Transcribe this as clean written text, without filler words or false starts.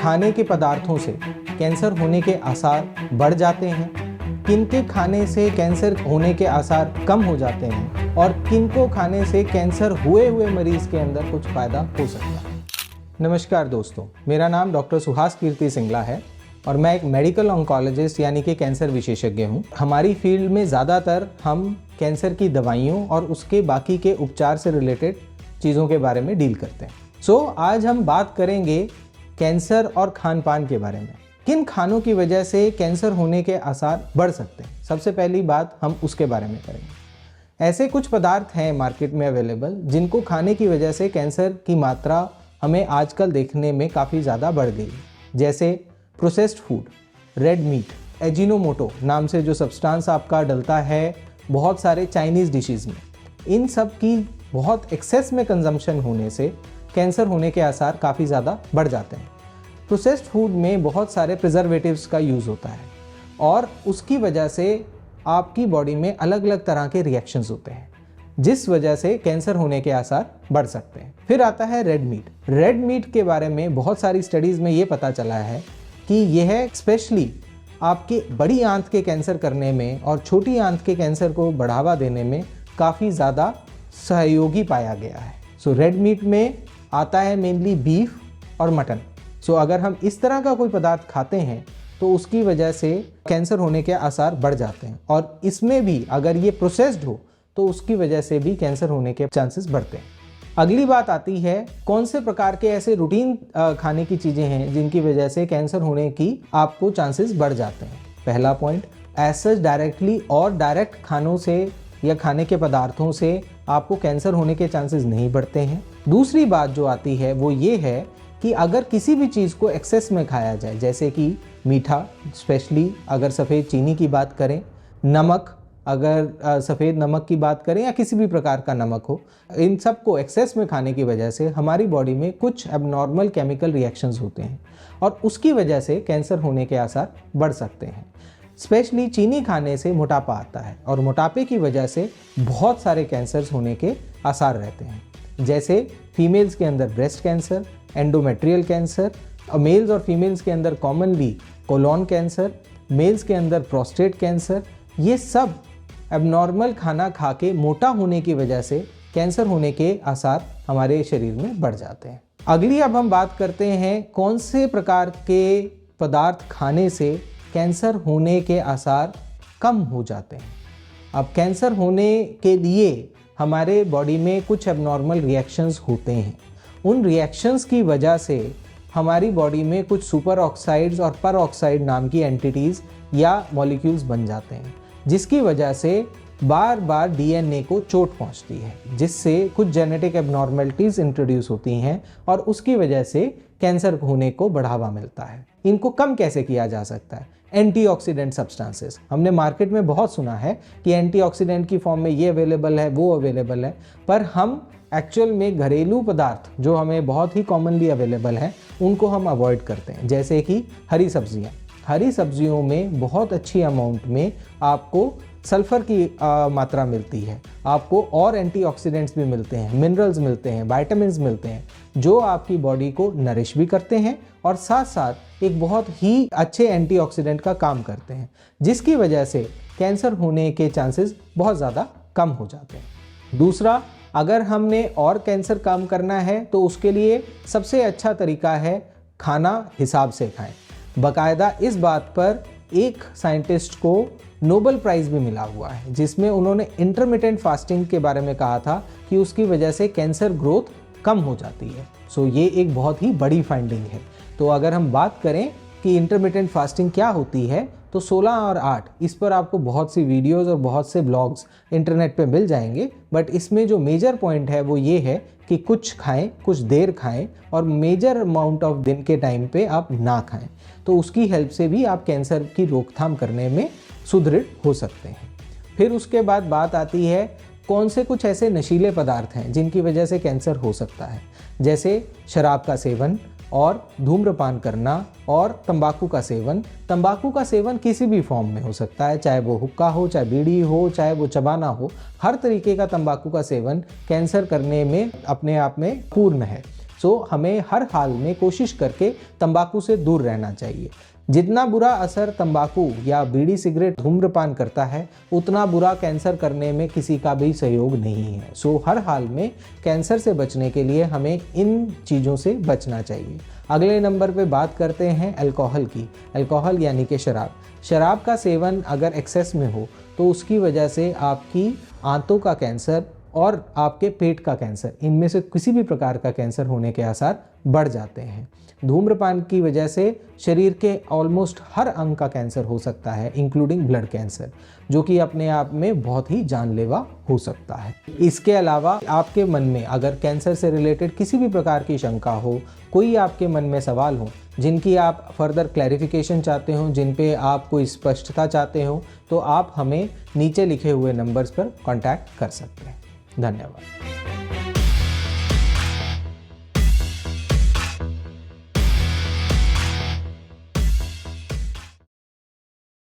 खाने के पदार्थों से कैंसर होने के आसार बढ़ जाते हैं, किनके खाने से कैंसर होने के आसार कम हो जाते हैं और किनको खाने से कैंसर हुए मरीज के अंदर कुछ फायदा हो सकता है। नमस्कार दोस्तों, मेरा नाम डॉक्टर सुहास कीर्ति सिंगला है और मैं एक मेडिकल ऑन्कोलॉजिस्ट यानी कि कैंसर विशेषज्ञ हूँ। हमारी फील्ड में ज़्यादातर हम कैंसर की दवाइयों और उसके बाकी के उपचार से रिलेटेड चीज़ों के बारे में डील करते हैं। आज हम बात करेंगे कैंसर और खान पान के बारे में। किन खानों की वजह से कैंसर होने के आसार बढ़ सकते हैं, सबसे पहली बात हम उसके बारे में करेंगे। ऐसे कुछ पदार्थ हैं मार्केट में अवेलेबल जिनको खाने की वजह से कैंसर की मात्रा हमें आजकल देखने में काफ़ी ज़्यादा बढ़ गई है, जैसे processed food, red meat, Ajinomoto नाम से जो सब्सटेंस आपका डलता है बहुत सारे चाइनीज़ डिशेज़ में। इन सब की बहुत एक्सेस में कंजम्पशन होने से कैंसर होने के आसार काफ़ी ज़्यादा बढ़ जाते हैं। प्रोसेस्ड फूड में बहुत सारे प्रिजर्वेटिव्स का यूज़ होता है और उसकी वजह से आपकी बॉडी में अलग अलग तरह के रिएक्शंस होते हैं, जिस वजह से कैंसर होने के आसार बढ़ सकते हैं। फिर आता है रेड मीट। रेड मीट के बारे में बहुत सारी स्टडीज़ में ये पता चला है कि यह स्पेशली आपके बड़ी आंत के कैंसर करने में और छोटी आंत के कैंसर को बढ़ावा देने में काफ़ी ज़्यादा सहयोगी पाया गया है। रेड मीट में आता है मेनली बीफ और मटन। अगर हम इस तरह का कोई पदार्थ खाते हैं तो उसकी वजह से कैंसर होने के आसार बढ़ जाते हैं और इसमें भी अगर ये प्रोसेस्ड हो तो उसकी वजह से भी कैंसर होने के चांसेस बढ़ते हैं। अगली बात आती है कौन से प्रकार के ऐसे रूटीन खाने की चीज़ें हैं जिनकी वजह से कैंसर होने की आपको चांसेस बढ़ जाते हैं। पहला पॉइंट, ऐसे डायरेक्टली और डायरेक्ट खानों से या खाने के पदार्थों से आपको कैंसर होने के चांसेस नहीं बढ़ते हैं। दूसरी बात जो आती है वो ये है कि अगर किसी भी चीज़ को एक्सेस में खाया जाए, जैसे कि मीठा, स्पेशली अगर सफ़ेद चीनी की बात करें, नमक, अगर सफ़ेद नमक की बात करें या किसी भी प्रकार का नमक हो, इन सब को एक्सेस में खाने की वजह से हमारी बॉडी में कुछ एबनॉर्मल केमिकल रिएक्शंस होते हैं और उसकी वजह से कैंसर होने के आसार बढ़ सकते हैं। स्पेशली चीनी खाने से मोटापा आता है और मोटापे की वजह से बहुत सारे कैंसर्स होने के आसार रहते हैं, जैसे फीमेल्स के अंदर breast cancer, endometrial cancer, males और फीमेल्स के अंदर कॉमनली कोलोन कैंसर, मेल्स के अंदर प्रोस्टेट कैंसर। ये सब एबनॉर्मल खाना खा के मोटा होने की वजह से कैंसर होने के आसार हमारे शरीर में बढ़ जाते हैं। अगली अब हम बात करते हैं कौन से प्रकार के पदार्थ खाने से कैंसर होने के आसार कम हो जाते हैं। अब कैंसर होने के लिए हमारे बॉडी में कुछ एबनॉर्मल रिएक्शंस होते हैं। उन रिएक्शंस की वजह से हमारी बॉडी में कुछ सुपर ऑक्साइड्स और पर ऑक्साइड नाम की एंटिटीज़ या मॉलिक्यूल्स बन जाते हैं, जिसकी वजह से बार बार डीएनए को चोट पहुंचती है, जिससे कुछ जेनेटिक एबनॉर्मलिटीज़ इंट्रोड्यूस होती हैं और उसकी वजह से कैंसर होने को बढ़ावा मिलता है। इनको कम कैसे किया जा सकता है? Antioxidant substances. हमने मार्केट में बहुत सुना है कि एंटीऑक्सीडेंट की फॉर्म में ये अवेलेबल है, वो अवेलेबल है, पर हम एक्चुअल में घरेलू पदार्थ जो हमें बहुत ही कॉमनली अवेलेबल हैं उनको हम अवॉइड करते हैं, जैसे कि हरी सब्जियां। हरी सब्जियों में बहुत अच्छी अमाउंट में आपको सल्फ़र की मात्रा मिलती है, आपको और एंटीऑक्सीडेंट्स भी मिलते हैं, मिनरल्स मिलते हैं, विटामिन्स मिलते हैं, जो आपकी बॉडी को नरिश भी करते हैं और साथ साथ एक बहुत ही अच्छे एंटीऑक्सीडेंट का काम करते हैं, जिसकी वजह से कैंसर होने के चांसेस बहुत ज़्यादा कम हो जाते हैं। दूसरा, अगर हमने और कैंसर कम करना है तो उसके लिए सबसे अच्छा तरीका है खाना हिसाब से खाएं। बाकायदा इस बात पर एक साइंटिस्ट को नोबेल प्राइज़ भी मिला हुआ है, जिसमें उन्होंने इंटरमिटेंट फास्टिंग के बारे में कहा था कि उसकी वजह से कैंसर ग्रोथ कम हो जाती है। ये एक बहुत ही बड़ी फाइंडिंग है। तो अगर हम बात करें कि इंटरमिटेंट फास्टिंग क्या होती है, तो 16 और 8 इस पर आपको बहुत सी वीडियोज़ और बहुत से ब्लॉग्स इंटरनेट पे मिल जाएंगे, बट इसमें जो मेजर पॉइंट है वो ये है कि कुछ खाएं, कुछ देर खाएं और मेजर अमाउंट ऑफ दिन के टाइम पे आप ना खाएं, तो उसकी हेल्प से भी आप कैंसर की रोकथाम करने में सुदृढ़ हो सकते हैं। फिर उसके बाद बात आती है कौन से कुछ ऐसे नशीले पदार्थ हैं जिनकी वजह से कैंसर हो सकता है, जैसे शराब का सेवन और धूम्रपान करना और तंबाकू का सेवन। तंबाकू का सेवन किसी भी फॉर्म में हो सकता है, चाहे वो हुक्का हो, चाहे बीड़ी हो, चाहे वो चबाना हो, हर तरीके का तंबाकू का सेवन कैंसर करने में अपने आप में पूर्ण है। सो हमें हर हाल में कोशिश करके तंबाकू से दूर रहना चाहिए। जितना बुरा असर तंबाकू या बीड़ी सिगरेट धूम्रपान करता है, उतना बुरा कैंसर करने में किसी का भी सहयोग नहीं है। सो हर हाल में कैंसर से बचने के लिए हमें इन चीज़ों से बचना चाहिए। अगले नंबर पे बात करते हैं अल्कोहल की। अल्कोहल यानी कि शराब। शराब का सेवन अगर एक्सेस में हो तो उसकी वजह से आपकी आंतों का कैंसर और आपके पेट का कैंसर, इनमें से किसी भी प्रकार का कैंसर होने के आसार बढ़ जाते हैं। धूम्रपान की वजह से शरीर के ऑलमोस्ट हर अंग का कैंसर हो सकता है, इंक्लूडिंग ब्लड कैंसर, जो कि अपने आप में बहुत ही जानलेवा हो सकता है। इसके अलावा आपके मन में अगर कैंसर से रिलेटेड किसी भी प्रकार की शंका हो, कोई आपके मन में सवाल हो जिनकी आप फर्दर क्लैरिफिकेशन चाहते हो, जिन पे आप कोई स्पष्टता चाहते हो, तो आप हमें नीचे लिखे हुए नंबर्स पर कॉन्टैक्ट कर सकते हैं। धन्यवाद।